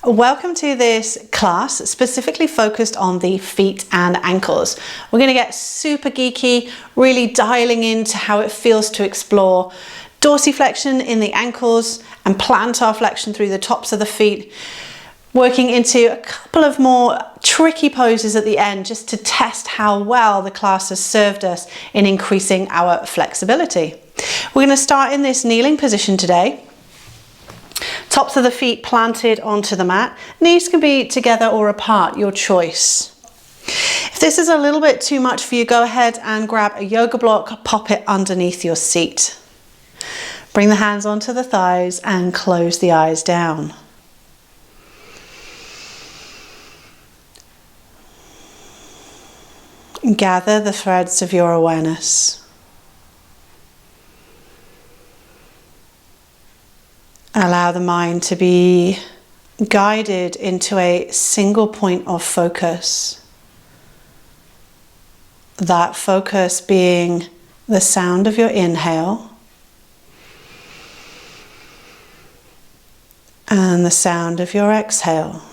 Welcome to this class specifically focused on the feet and ankles. We're going to get super geeky, really dialing into how it feels to explore dorsiflexion in the ankles and plantar flexion through the tops of the feet, working into a couple of more tricky poses at the end just to test how well the class has served us in increasing our flexibility. We're going to start in this kneeling position today. Tops of the feet planted onto the mat. Knees can be together or apart, your choice. If this is a little bit too much for you, go ahead and grab a yoga block, pop it underneath your seat. Bring the hands onto the thighs and close the eyes down. Gather the threads of your awareness. Allow the mind to be guided into a single point of focus. That focus being the sound of your inhale and the sound of your exhale.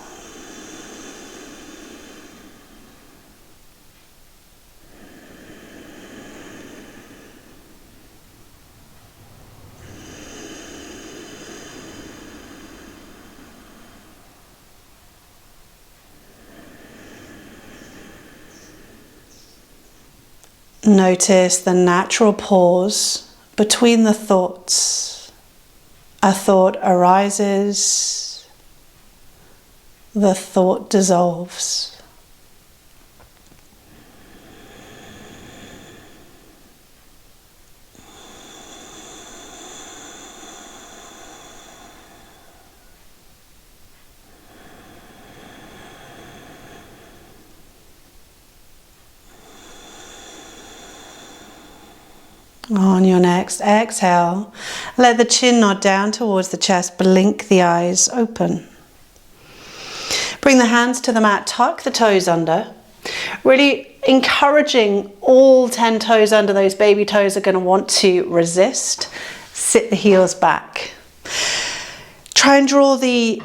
Notice the natural pause between the thoughts. A thought arises, the thought dissolves. On your next exhale, let the chin nod down towards the chest, blink the eyes open. Bring the hands to the mat, tuck the toes under. Really encouraging all 10 toes under. Those baby toes are going to want to resist. Sit the heels back. Try and draw the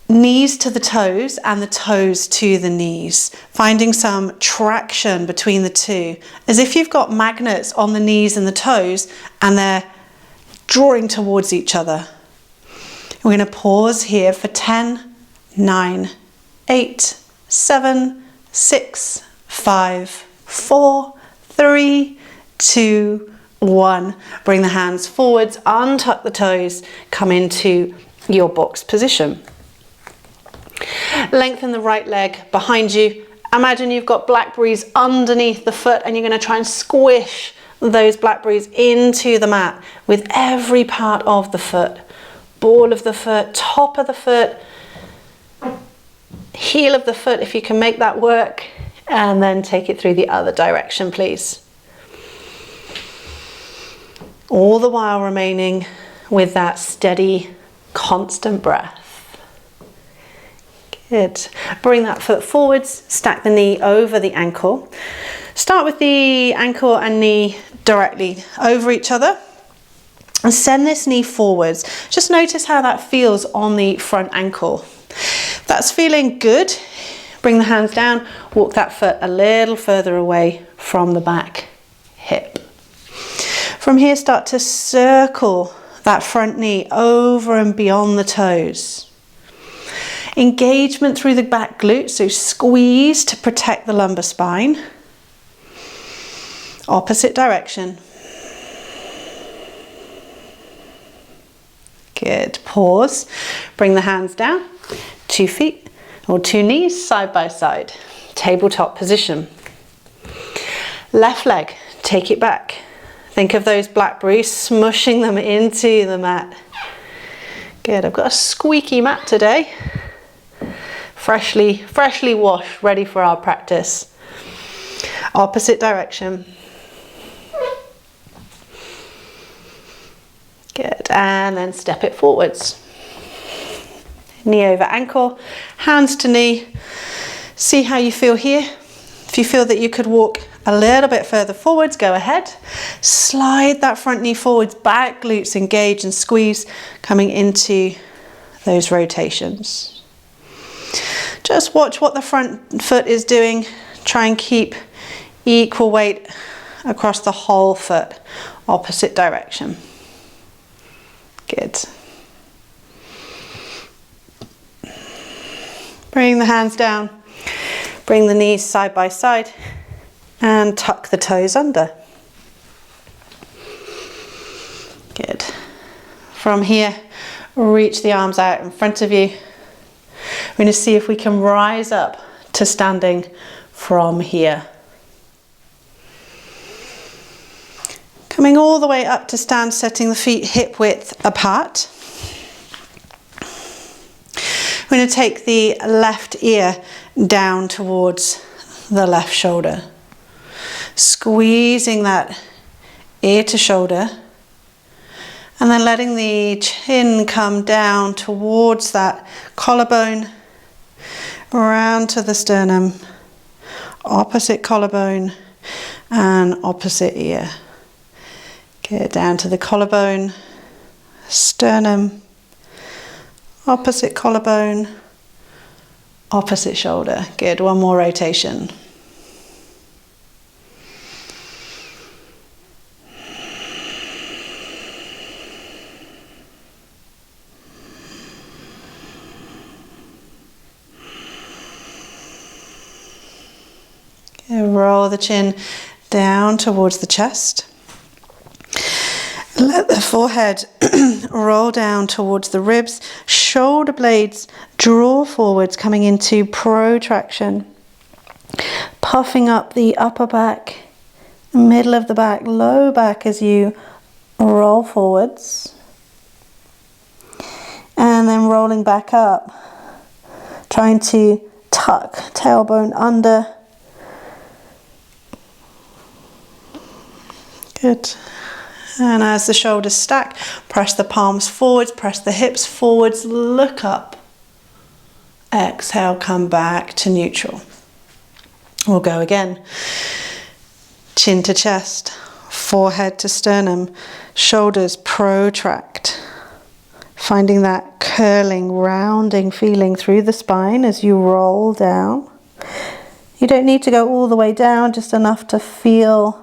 knees to the toes and the toes to the knees, finding some traction between the two, as if you've got magnets on the knees and the toes and they're drawing towards each other. We're going to pause here for 10, 9, 8, 7, 6, 5, 4, 3, 2, 1. Bring the hands forwards, untuck the toes, come into your box position. Lengthen the right leg behind you. Imagine you've got blackberries underneath the foot and you're going to try and squish those blackberries into the mat with every part of the foot. Ball of the foot, top of the foot, heel of the foot if you can make that work, and then take it through the other direction, please. All the while remaining with that steady, constant breath. Good. Bring that foot forwards, stack the knee over the ankle. Start with the ankle and knee directly over each other and send this knee forwards. Just notice how that feels on the front ankle. If that's feeling good, bring the hands down, walk that foot a little further away from the back hip. From here, start to circle that front knee over and beyond the toes. Engagement through the back glute, so squeeze to protect the lumbar spine. Opposite direction. Good. Pause. Bring the hands down. 2 feet or 2 knees side by side. Tabletop position. Left leg, take it back. Think of those blackberries, smushing them into the mat. Good. I've got a squeaky mat today. Freshly washed, ready for our practice. Opposite direction. Good, and then step it forwards. Knee over ankle, hands to knee. See how you feel here. If you feel that you could walk a little bit further forwards, go ahead. Slide that front knee forwards, back glutes engage and squeeze, coming into those rotations. Just watch what the front foot is doing. Try and keep equal weight across the whole foot, opposite direction. Good. Bring the hands down, bring the knees side by side and tuck the toes under. Good. From here, reach the arms out in front of you. We're going to see if we can rise up to standing from here. Coming all the way up to stand, setting the feet hip width apart. We're going to take the left ear down towards the left shoulder. Squeezing that ear to shoulder. And then letting the chin come down towards that collarbone, around to the sternum, opposite collarbone and opposite ear. Get down to the collarbone, sternum, opposite collarbone, opposite shoulder. Good, one more rotation. Roll the chin down towards the chest. Let the forehead roll down towards the ribs. Shoulder blades draw forwards, coming into protraction. Puffing up the upper back, middle of the back, low back as you roll forwards. And then rolling back up. Trying to tuck tailbone under. Good. And as the shoulders stack, press the palms forwards, press the hips forwards, look up. Exhale, come back to neutral. We'll go again. Chin to chest, forehead to sternum, shoulders protract. Finding that curling, rounding feeling through the spine as you roll down. You don't need to go all the way down, just enough to feel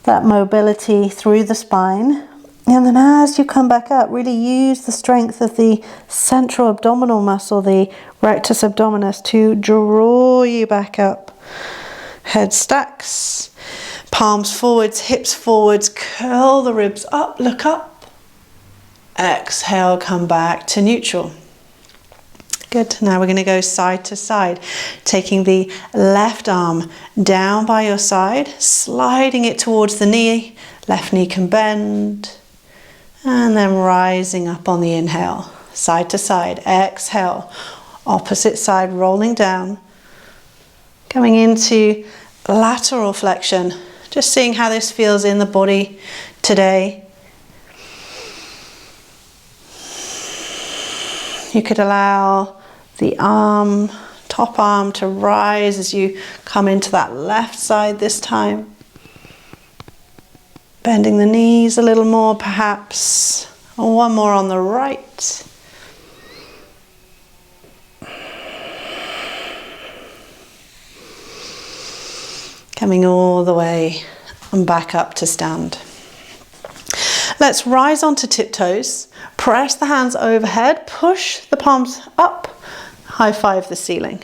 that mobility through the spine. And then as you come back up, really use the strength of the central abdominal muscle, the rectus abdominis, to draw you back up. Head stacks, palms forwards, hips forwards, curl the ribs up, look up. Exhale, come back to neutral. Good. Now we're going to go side to side, taking the left arm down by your side, sliding it towards the knee. Left knee can bend. And then rising up on the inhale, side to side. Exhale, opposite side, rolling down. Coming into lateral flexion. Just seeing how this feels in the body today. You could allow the arm, top arm, to rise as you come into that left side this time. Bending the knees a little more perhaps. One more on the right. Coming all the way and back up to stand. Let's rise onto tiptoes. Press the hands overhead, push the palms up, high five the ceiling.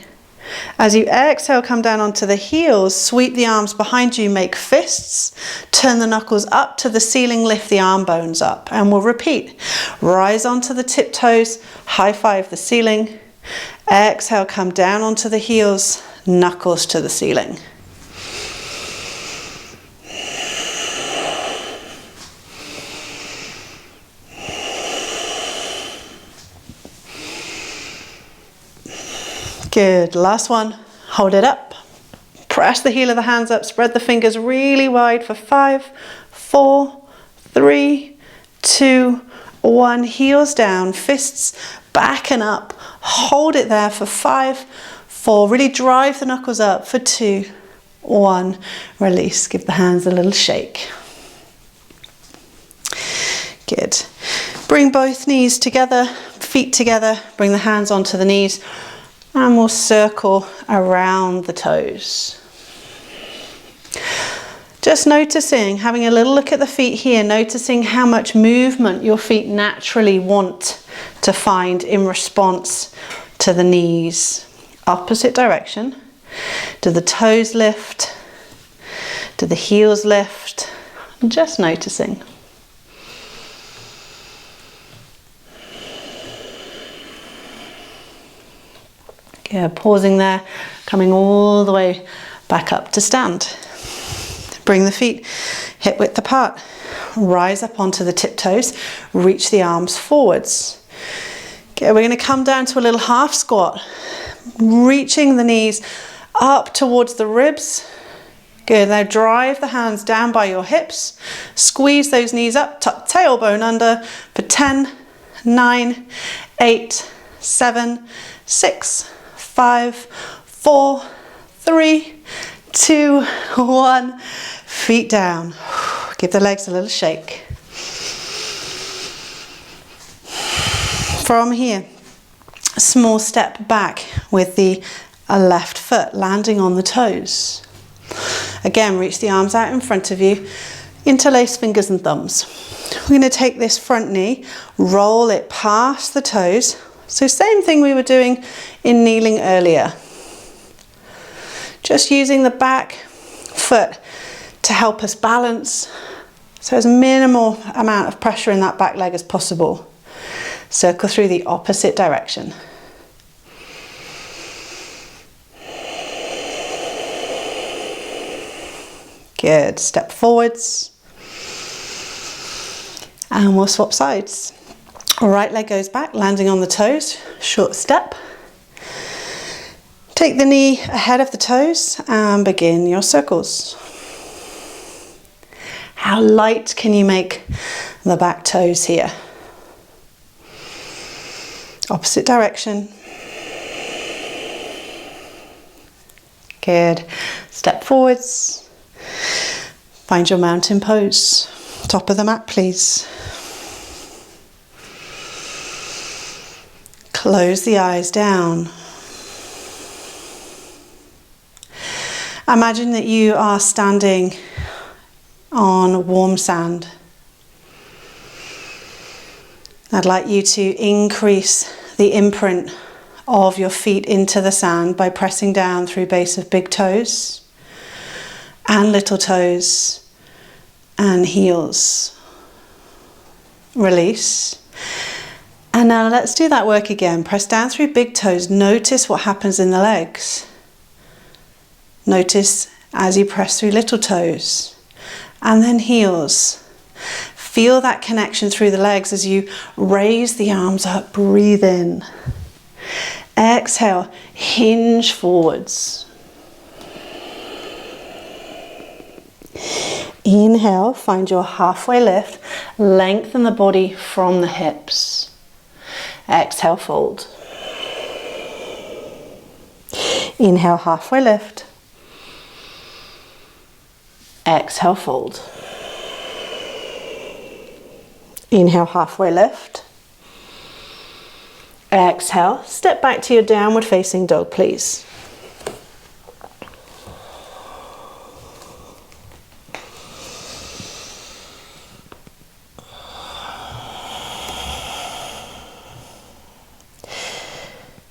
As you exhale, come down onto the heels, sweep the arms behind you, make fists, turn the knuckles up to the ceiling, lift the arm bones up, and we'll repeat. Rise onto the tiptoes, high five the ceiling. Exhale, come down onto the heels, knuckles to the ceiling. Good, last one, hold it up. Press the heel of the hands up, spread the fingers really wide for 5, 4, 3, 2, 1. Heels down, fists back and up. Hold it there for 5, 4. Really drive the knuckles up for 2, 1. Release, give the hands a little shake. Good. Bring both knees together. feet together, bring the hands onto the knees, and we'll circle around the toes. Just noticing, having a little look at the feet here, noticing how much movement your feet naturally want to find in response to the knees. Opposite direction. Do the toes lift? Do the heels lift? Just noticing. Yeah, pausing there, coming all the way back up to stand. Bring the feet hip width apart. Rise up onto the tiptoes, reach the arms forwards. Okay, we're going to come down to a little half squat, reaching the knees up towards the ribs. Good, now drive the hands down by your hips, squeeze those knees up, tuck tailbone under for 10, 9, 8, 7, 6, 5, 4, 3, 2, 1, feet down. Give the legs a little shake. From here, a small step back with the left foot landing on the toes. Again, reach the arms out in front of you, interlace fingers and thumbs. We're going to take this front knee, roll it past the toes. So same thing we were doing in kneeling earlier. Just using the back foot to help us balance, so as minimal amount of pressure in that back leg as possible. Circle through the opposite direction. Good, step forwards. And we'll swap sides. Right leg goes back, landing on the toes, short step. Take the knee ahead of the toes and begin your circles. How light can you make the back toes here? Opposite direction. Good. Step forwards. Find your mountain pose. Top of the mat, please. Close the eyes down. Imagine that you are standing on warm sand. I'd like you to increase the imprint of your feet into the sand by pressing down through base of big toes and little toes and heels. Release. And now let's do that work again. Press down through big toes. Notice what happens in the legs. Notice as you press through little toes and then heels. Feel that connection through the legs as you raise the arms up. Breathe in. Exhale, hinge forwards. Inhale, find your halfway lift. Lengthen the body from the hips. Exhale, fold. Inhale, halfway lift. Exhale, fold. Inhale, halfway lift. Exhale, step back to your downward facing dog, please.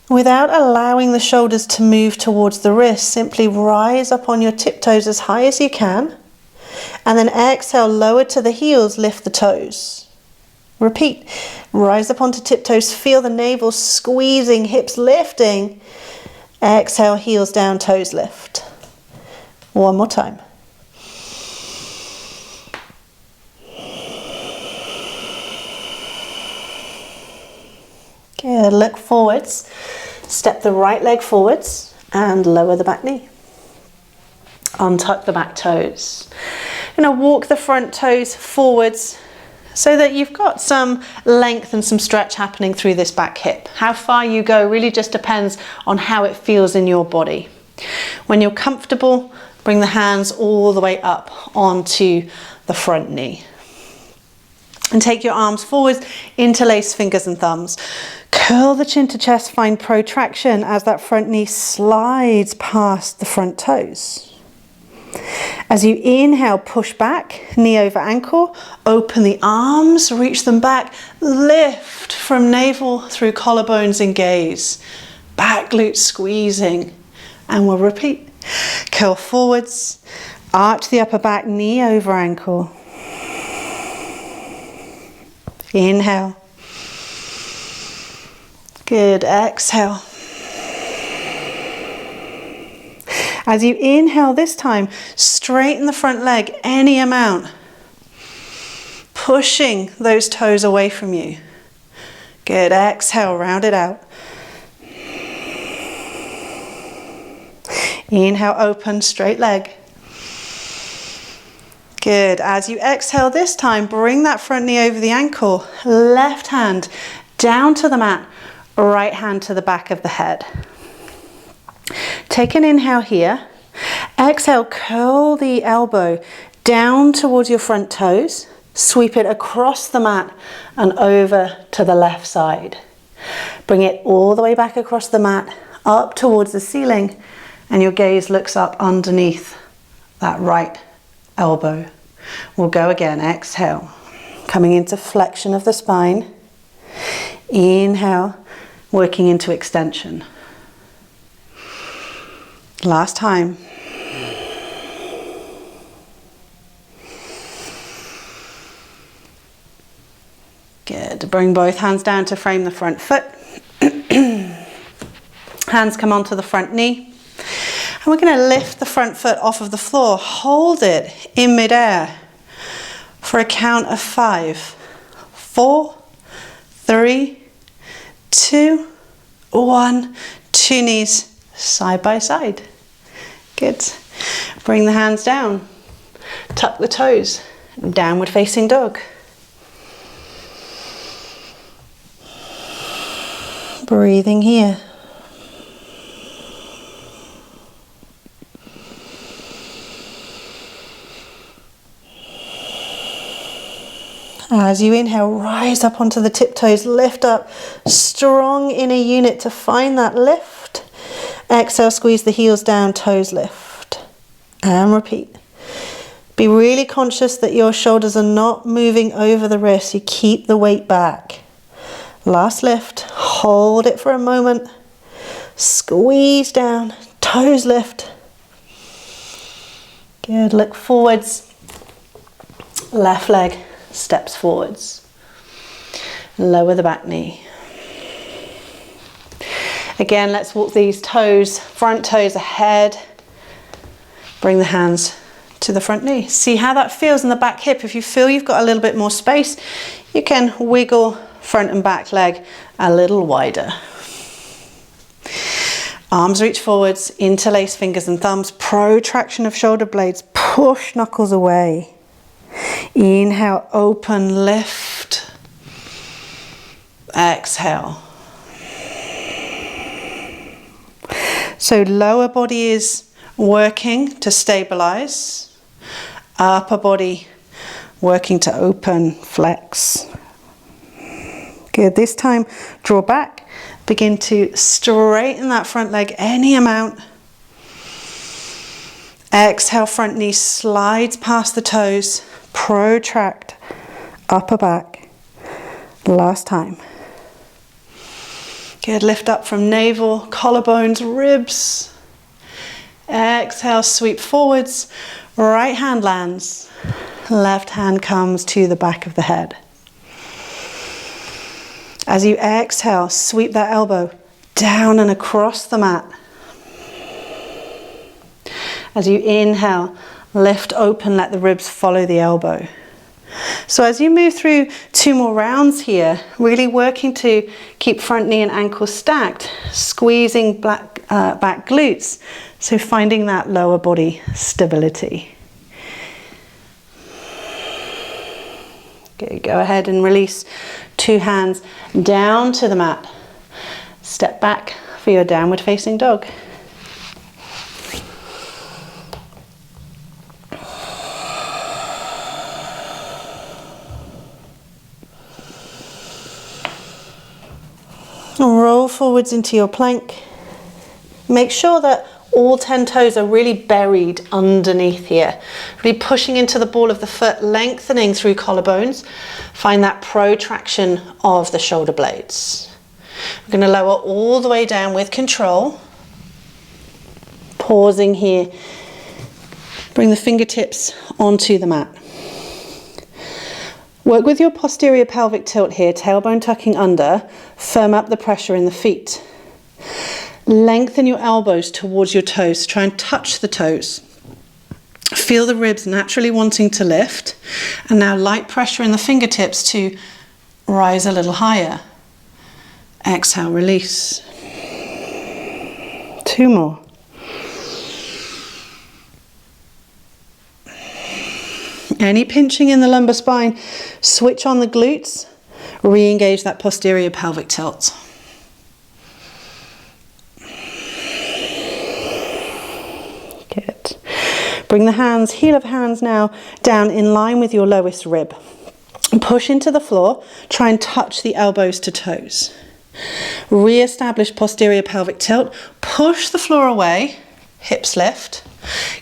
Without allowing the shoulders to move towards the wrists, simply rise up on your tiptoes as high as you can. And then exhale, lower to the heels, lift the toes. Repeat, rise up onto tiptoes, feel the navel squeezing, hips lifting. Exhale, heels down, toes lift. One more time. Good, look forwards. Step the right leg forwards and lower the back knee. Untuck the back toes. Now walk the front toes forwards so that you've got some length and some stretch happening through this back hip. How far you go really just depends on how it feels in your body. When you're comfortable, bring the hands all the way up onto the front knee. And take your arms forwards, interlace fingers and thumbs. Curl the chin to chest, find protraction as that front knee slides past the front toes. As you inhale, push back, knee over ankle, open the arms, reach them back, lift from navel through collarbones and gaze. Back glutes squeezing, and we'll repeat. Curl forwards, arch the upper back, knee over ankle. Inhale. Good, exhale. As you inhale this time, straighten the front leg any amount, pushing those toes away from you. Good, exhale, round it out. Inhale, open, straight leg. Good, as you exhale this time, bring that front knee over the ankle, left hand down to the mat, right hand to the back of the head. Take an inhale here. Exhale, curl the elbow down towards your front toes. Sweep it across the mat and over to the left side. Bring it all the way back across the mat, up towards the ceiling, and your gaze looks up underneath that right elbow. We'll go again. Exhale, coming into flexion of the spine. Inhale, working into extension. Last time. Good. Bring both hands down to frame the front foot. Hands come onto the front knee. And we're going to lift the front foot off of the floor. Hold it in midair for a count of 5. 4, 3, 2, 1. Two knees side by side. Good. Bring the hands down. Tuck the toes. Downward facing dog. Breathing here. As you inhale, rise up onto the tiptoes, lift up, strong inner unit to find that lift. Exhale, squeeze the heels down, toes lift. And repeat. Be really conscious that your shoulders are not moving over the wrists. You keep the weight back. Last lift, hold it for a moment. Squeeze down, toes lift. Good, look forwards. Left leg steps forwards. Lower the back knee. Again, let's walk these toes, front toes ahead. Bring the hands to the front knee. See how that feels in the back hip. If you feel you've got a little bit more space, you can wiggle front and back leg a little wider. Arms reach forwards, interlace fingers and thumbs, protraction of shoulder blades, push knuckles away. Inhale, open, lift. Exhale. So lower body is working to stabilize. Upper body working to open, flex. Good, this time draw back. Begin to straighten that front leg any amount. Exhale, front knee slides past the toes. Protract, upper back. Last time. Good, lift up from navel, collarbones, ribs. Exhale, sweep forwards. Right hand lands. Left hand comes to the back of the head. As you exhale, sweep that elbow down and across the mat. As you inhale, lift open, let the ribs follow the elbow. So as you move through 2 more rounds here, really working to keep front knee and ankle stacked, squeezing back glutes, so finding that lower body stability. Okay, go ahead and release 2 hands down to the mat. Step back for your downward facing dog. forwards into your plank. Make sure that all 10 toes are really buried underneath here. Really pushing into the ball of the foot, lengthening through collarbones. Find that protraction of the shoulder blades. We're going to lower all the way down with control. Pausing here. Bring the fingertips onto the mat. Work with your posterior pelvic tilt here, tailbone tucking under. Firm up the pressure in the feet. Lengthen your elbows towards your toes. Try and touch the toes. Feel the ribs naturally wanting to lift. And now light pressure in the fingertips to rise a little higher. Exhale, release. 2 more. Any pinching in the lumbar spine, switch on the glutes, re-engage that posterior pelvic tilt. Good. Bring the hands, heel of hands now, down in line with your lowest rib. Push into the floor, try and touch the elbows to toes. Re-establish posterior pelvic tilt, push the floor away, hips lift.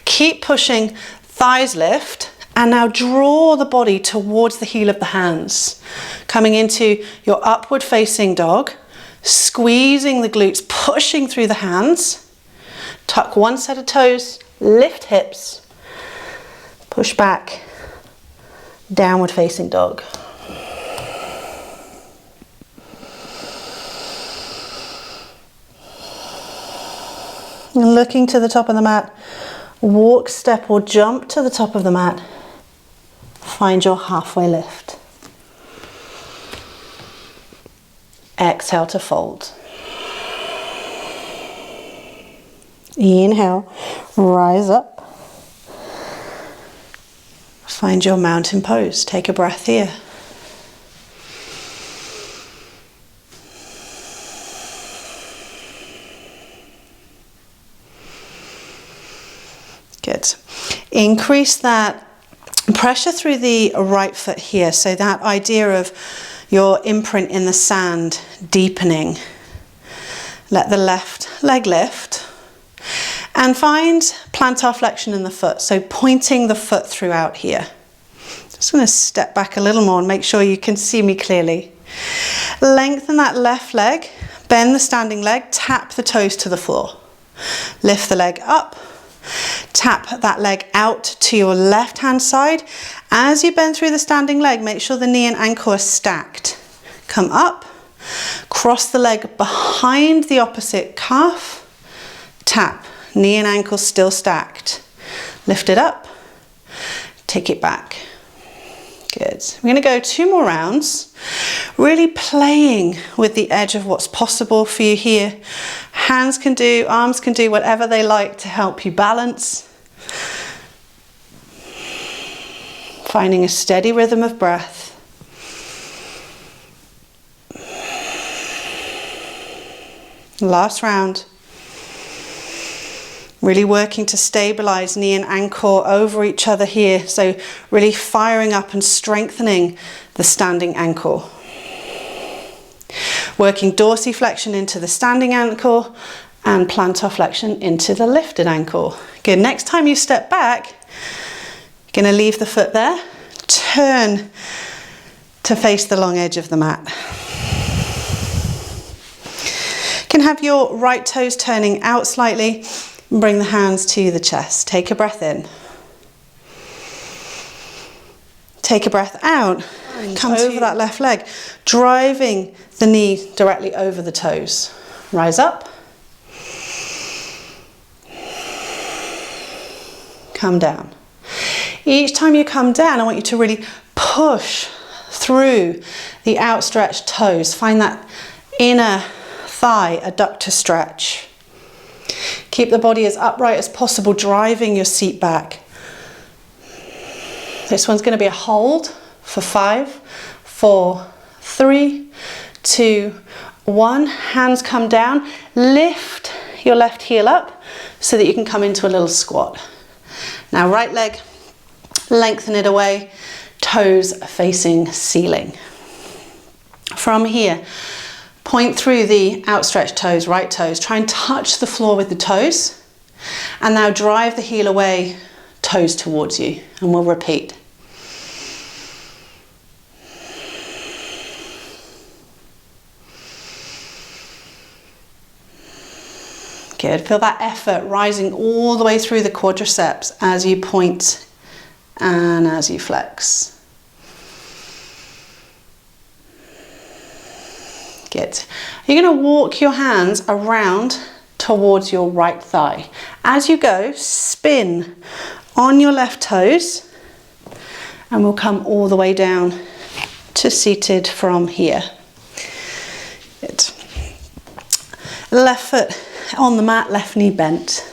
Keep pushing, thighs lift. And now draw the body towards the heel of the hands. Coming into your upward facing dog, squeezing the glutes, pushing through the hands. Tuck one set of toes, lift hips, push back, downward facing dog. And looking to the top of the mat, walk, step or jump to the top of the mat. Find your halfway lift. Exhale to fold. Inhale, rise up. Find your mountain pose. Take a breath here. Good. Increase that pressure through the right foot here. So that idea of your imprint in the sand deepening. Let the left leg lift. And find plantar flexion in the foot. So pointing the foot throughout here. Just going to step back a little more and make sure you can see me clearly. Lengthen that left leg. Bend the standing leg. Tap the toes to the floor. Lift the leg up. Tap that leg out to your left hand side. As you bend through the standing leg, make sure the knee and ankle are stacked. Come up, cross the leg behind the opposite calf, tap, knee and ankle still stacked. Lift it up, take it back. Good. We're going to go 2 more rounds, really playing with the edge of what's possible for you here. Hands can do, arms can do whatever they like to help you balance. Finding a steady rhythm of breath. Last round. Really working to stabilize knee and ankle over each other here. So really firing up and strengthening the standing ankle. Working dorsiflexion into the standing ankle and plantar flexion into the lifted ankle. Good. Next time you step back, you're going to leave the foot there. Turn to face the long edge of the mat. You can have your right toes turning out slightly. Bring the hands to the chest. Take a breath in. Take a breath out. Come over that left leg, driving the knee directly over the toes. Rise up. Come down. Each time you come down, I want you to really push through the outstretched toes. Find that inner thigh adductor stretch. Keep the body as upright as possible, driving your seat back. This one's going to be a hold for 5, 4, 3, 2, 1. Hands come down. Lift your left heel up so that you can come into a little squat. Now right leg, lengthen it away, toes facing ceiling. From here, Point through the outstretched toes, right toes. Try and touch the floor with the toes. And now drive the heel away, toes towards you. And we'll repeat. Good. Feel that effort rising all the way through the quadriceps as you point and as you flex. Good. You're going to walk your hands around towards your right thigh. As you go, spin on your left toes and we'll come all the way down to seated from here. Good. Left foot on the mat, left knee bent.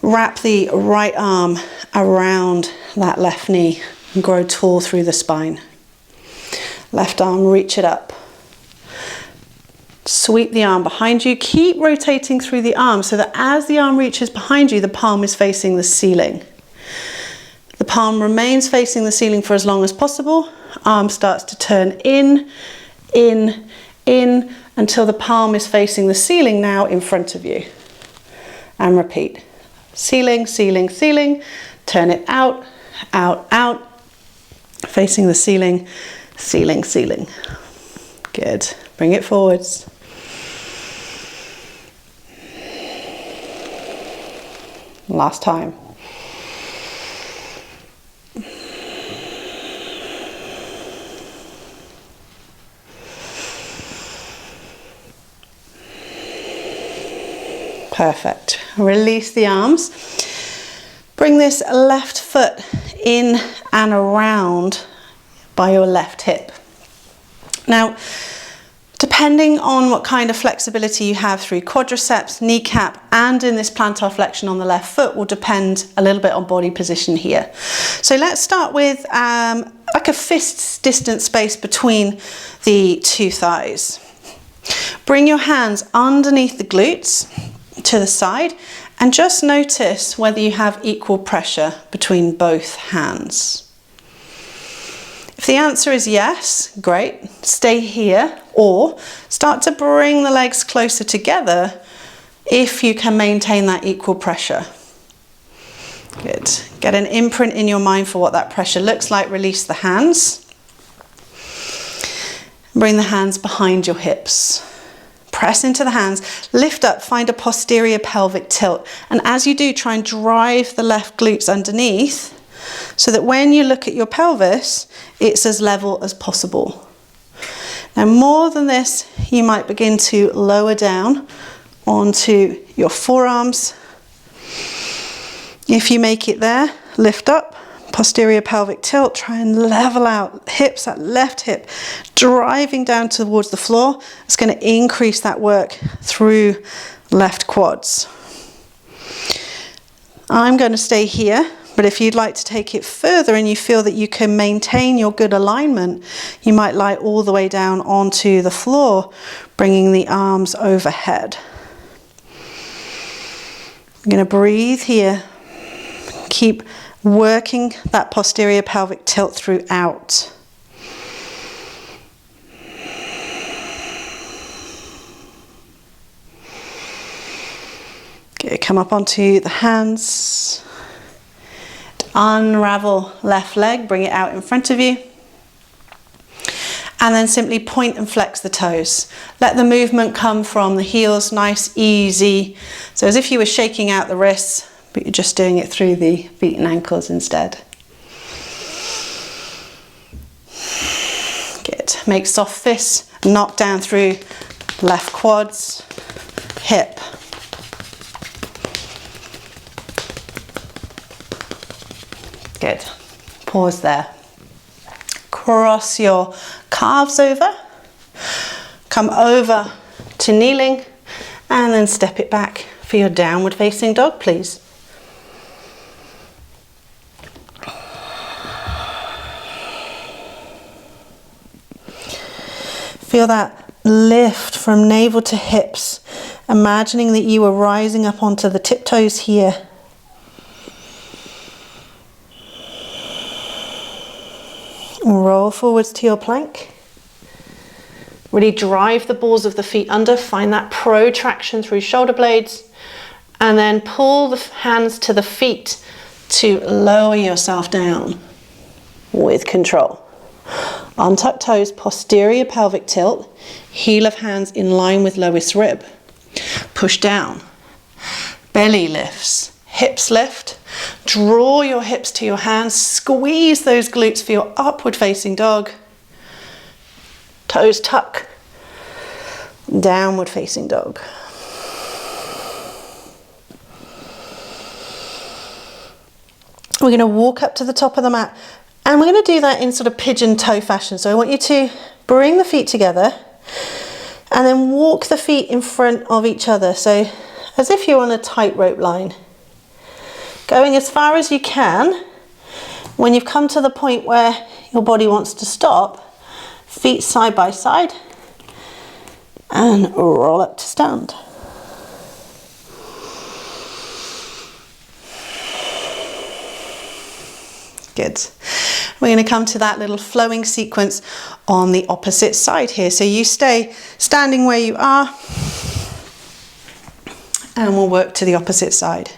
Wrap the right arm around that left knee and grow tall through the spine. Left arm, reach it up. Sweep the arm behind you. Keep rotating through the arm so that as the arm reaches behind you, the palm is facing the ceiling. The palm remains facing the ceiling for as long as possible. Arm starts to turn in, in, in, until the palm is facing the ceiling now in front of you. And repeat. Ceiling, ceiling, ceiling. Turn it out, out, out. Facing the ceiling, ceiling, ceiling. Good. Bring it forwards. Last time. Perfect. Release the arms. Bring this left foot in and around by your left hip. Now, depending on what kind of flexibility you have through quadriceps, kneecap, and in this plantar flexion on the left foot will depend a little bit on body position here. So let's start with like a fist distance space between the two thighs. Bring your hands underneath the glutes to the side and just notice whether you have equal pressure between both hands. If the answer is yes, great, stay here, or start to bring the legs closer together if you can maintain that equal pressure. Good. Get an imprint in your mind for what that pressure looks like. Release the hands. Bring the hands behind your hips. Press into the hands, lift up, find a posterior pelvic tilt. And as you do, try and drive the left glutes underneath so that when you look at your pelvis, it's as level as possible. Now, more than this, you might begin to lower down onto your forearms. If you make it there, lift up, posterior pelvic tilt, try and level out hips, that left hip, driving down towards the floor. It's going to increase that work through left quads. I'm going to stay here, but if you'd like to take it further and you feel that you can maintain your good alignment, you might lie all the way down onto the floor, bringing the arms overhead. I'm going to breathe here. Keep working that posterior pelvic tilt throughout. Okay, come up onto the hands. Unravel left leg, bring it out in front of you. And then simply point and flex the toes. Let the movement come from the heels, nice, easy. So as if you were shaking out the wrists, but you're just doing it through the feet and ankles instead. Good. Make soft fists, knock down through left quads, hip. Good. Pause there. Cross your calves over. Come over to kneeling and then step it back for your downward facing dog, please. Feel that lift from navel to hips, imagining that you are rising up onto the tiptoes here. Roll forwards to your plank. Really drive the balls of the feet under, find that protraction through shoulder blades, and then pull the hands to the feet to lower yourself down with control. Untuck toes, posterior pelvic tilt, heel of hands in line with lowest rib. Push down, belly lifts, hips lift, draw your hips to your hands, squeeze those glutes for your upward facing dog. Toes tuck, downward facing dog. We're going to walk up to the top of the mat, and we're going to do that in sort of pigeon toe fashion. So I want you to bring the feet together and then walk the feet in front of each other. So as if you're on a tightrope line. Going as far as you can. When you've come to the point where your body wants to stop, feet side by side and roll up to stand. Good. We're going to come to that little flowing sequence on the opposite side here. So you stay standing where you are and we'll work to the opposite side.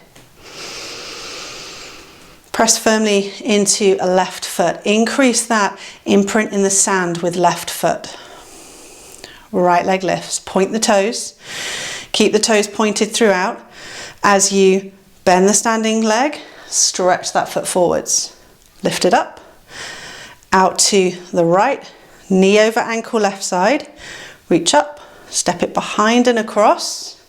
Press firmly into a left foot. Increase that imprint in the sand with left foot. Right leg lifts. Point the toes. Keep the toes pointed throughout. As you bend the standing leg, stretch that foot forwards. Lift it up, out to the right, knee over ankle left side, reach up, step it behind and across,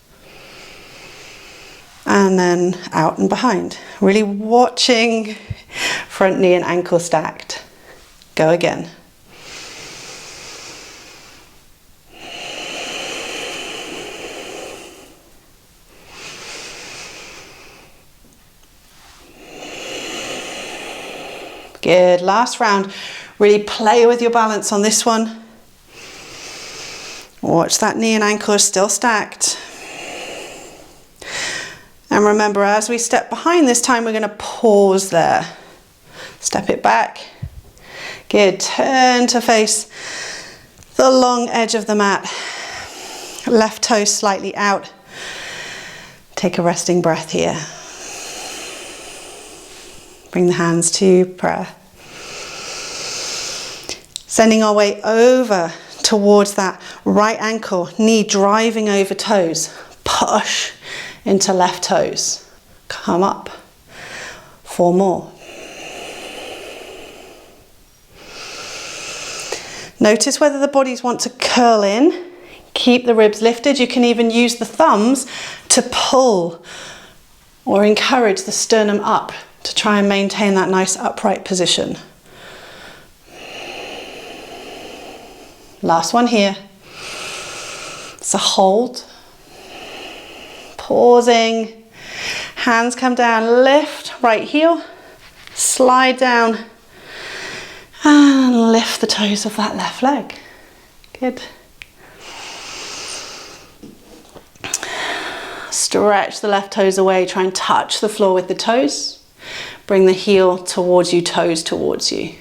and then out and behind. Really watching front knee and ankle stacked. Go again. Good, last round. Really play with your balance on this one. Watch that knee and ankle are still stacked. And remember, as we step behind this time, we're going to pause there. Step it back. Good, turn to face the long edge of the mat. Left toe slightly out. Take a resting breath here. Bring the hands to prayer. Sending our way over towards that right ankle, knee driving over toes. Push into left toes. Come up. 4 more. Notice whether the bodies want to curl in. Keep the ribs lifted. You can even use the thumbs to pull or encourage the sternum up to try and maintain that nice upright position. Last one here. It's a hold. Pausing. Hands come down, lift, right heel, slide down, and lift the toes of that left leg. Good. Stretch the left toes away, try and touch the floor with the toes. Bring the heel towards you, toes towards you,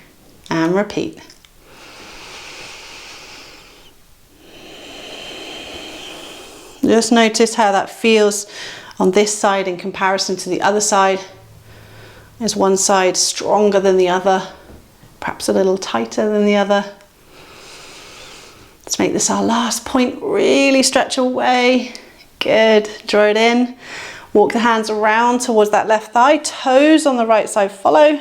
and repeat. Just notice how that feels on this side in comparison to the other side. Is one side stronger than the other? Perhaps a little tighter than the other? Let's make this our last point. Really stretch away. Good. Draw it in. Walk the hands around towards that left thigh. Toes on the right side follow.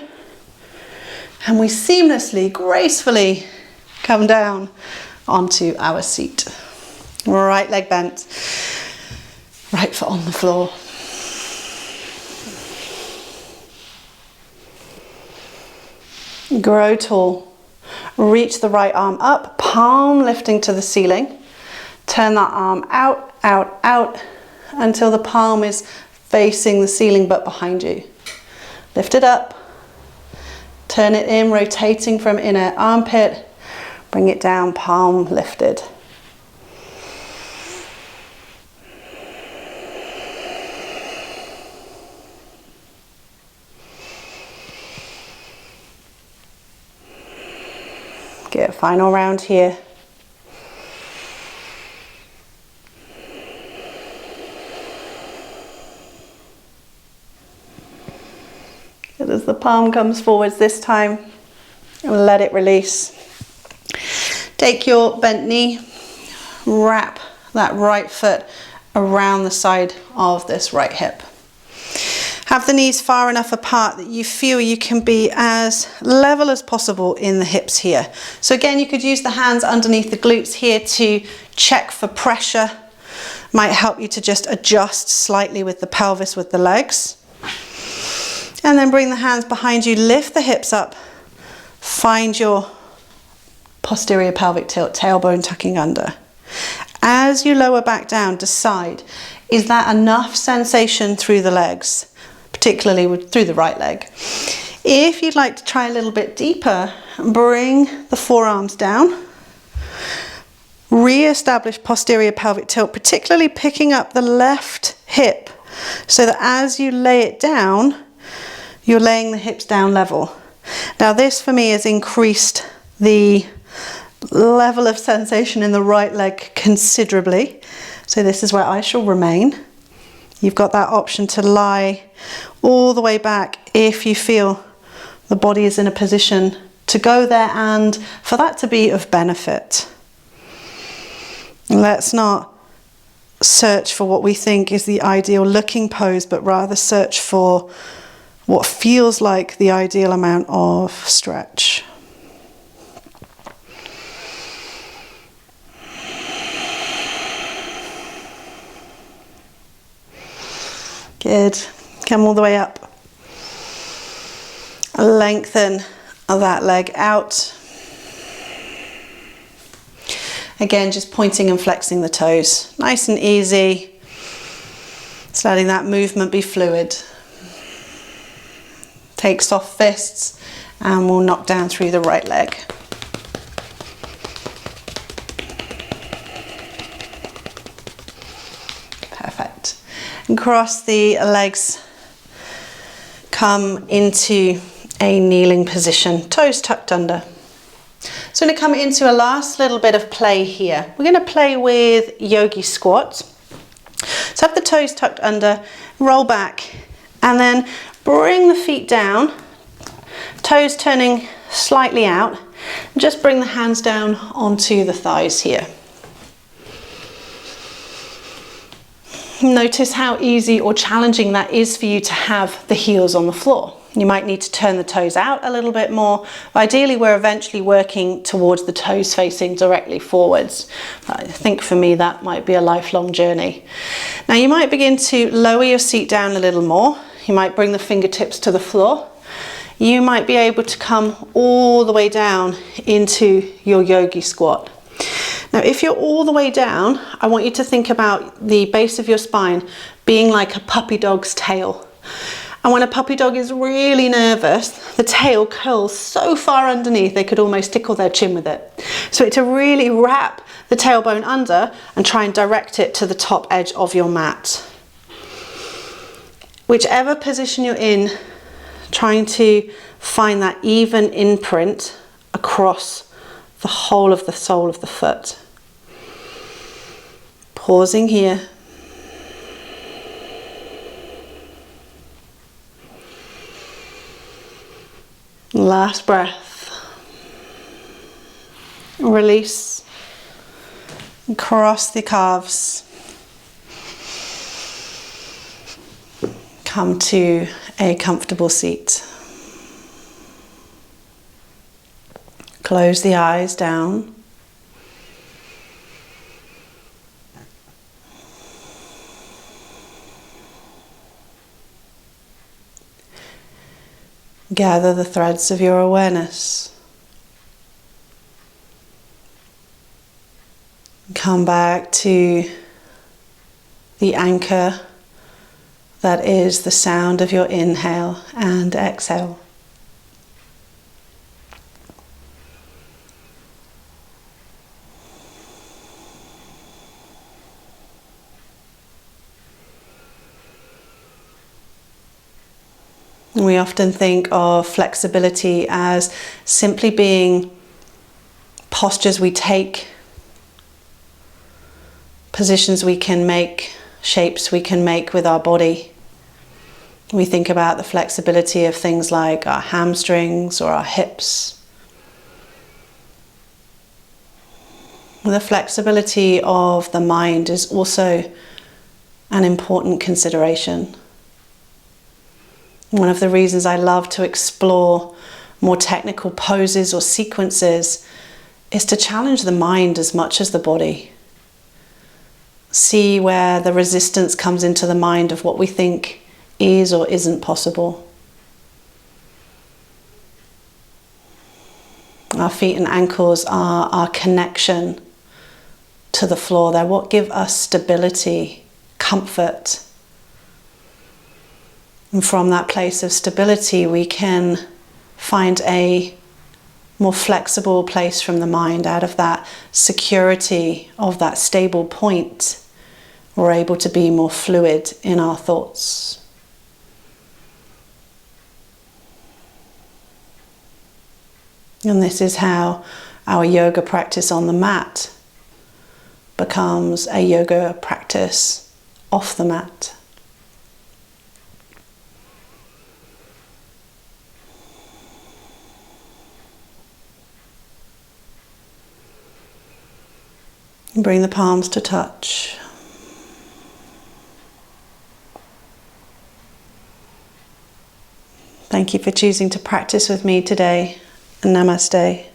And we seamlessly, gracefully come down onto our seat. Right leg bent. Right foot on the floor. Grow tall. Reach the right arm up, palm lifting to the ceiling. Turn that arm out, out, out until the palm is facing the ceiling but behind you. Lift it up. Turn it in, rotating from inner armpit. Bring it down, palm lifted. Get a final round here. palm comes forwards this time and let it release. Take your bent knee, wrap that right foot around the side of this right hip. Have the knees far enough apart that you feel you can be as level as possible in the hips here. So again, you could use the hands underneath the glutes here to check for pressure. Might help you to just adjust slightly with the pelvis, with the legs. And then bring the hands behind you, lift the hips up, find your posterior pelvic tilt, tailbone tucking under. As you lower back down, decide, is that enough sensation through the legs, particularly through the right leg? If you'd like to try a little bit deeper, bring the forearms down, re-establish posterior pelvic tilt, particularly picking up the left hip, so that as you lay it down, you're laying the hips down level. Now this for me has increased the level of sensation in the right leg considerably. So this is where I shall remain. You've got that option to lie all the way back if you feel the body is in a position to go there and for that to be of benefit. Let's not search for what we think is the ideal looking pose, but rather search for what feels like the ideal amount of stretch. Good. Come all the way up. Lengthen that leg out. Again, just pointing and flexing the toes. Nice and easy. Just letting that movement be fluid. Take soft fists and we'll knock down through the right leg. Perfect. And cross the legs, come into a kneeling position, toes tucked under. So we're going to come into a last little bit of play here. We're going to play with Yogi squats. So have the toes tucked under, roll back, and then bring the feet down, toes turning slightly out, and just bring the hands down onto the thighs here. Notice how easy or challenging that is for you to have the heels on the floor. You might need to turn the toes out a little bit more. Ideally, we're eventually working towards the toes facing directly forwards. I think for me that might be a lifelong journey. Now you might begin to lower your seat down a little more. You might bring the fingertips to the floor. You might be able to come all the way down into your yogi squat. Now, if you're all the way down, I want you to think about the base of your spine being like a puppy dog's tail. And when a puppy dog is really nervous, the tail curls so far underneath they could almost tickle their chin with it. So to really wrap the tailbone under and try and direct it to the top edge of your mat. Whichever position you're in, trying to find that even imprint across the whole of the sole of the foot. Pausing here. Last breath. Release. Cross the calves. Come to a comfortable seat. Close the eyes down. Gather the threads of your awareness. Come back to the anchor that is the sound of your inhale and exhale. We often think of flexibility as simply being postures we take, positions we can make, shapes we can make with our body. We think about the flexibility of things like our hamstrings or our hips. The flexibility of the mind is also an important consideration. One of the reasons I love to explore more technical poses or sequences is to challenge the mind as much as the body. See where the resistance comes into the mind of what we think is or isn't possible. Our feet and ankles are our connection to the floor. They're what give us stability, comfort. And from that place of stability, we can find a more flexible place from the mind. Out of that security of that stable point, we're able to be more fluid in our thoughts. And this is how our yoga practice on the mat becomes a yoga practice off the mat. Bring the palms to touch. Thank you for choosing to practice with me today. Namaste.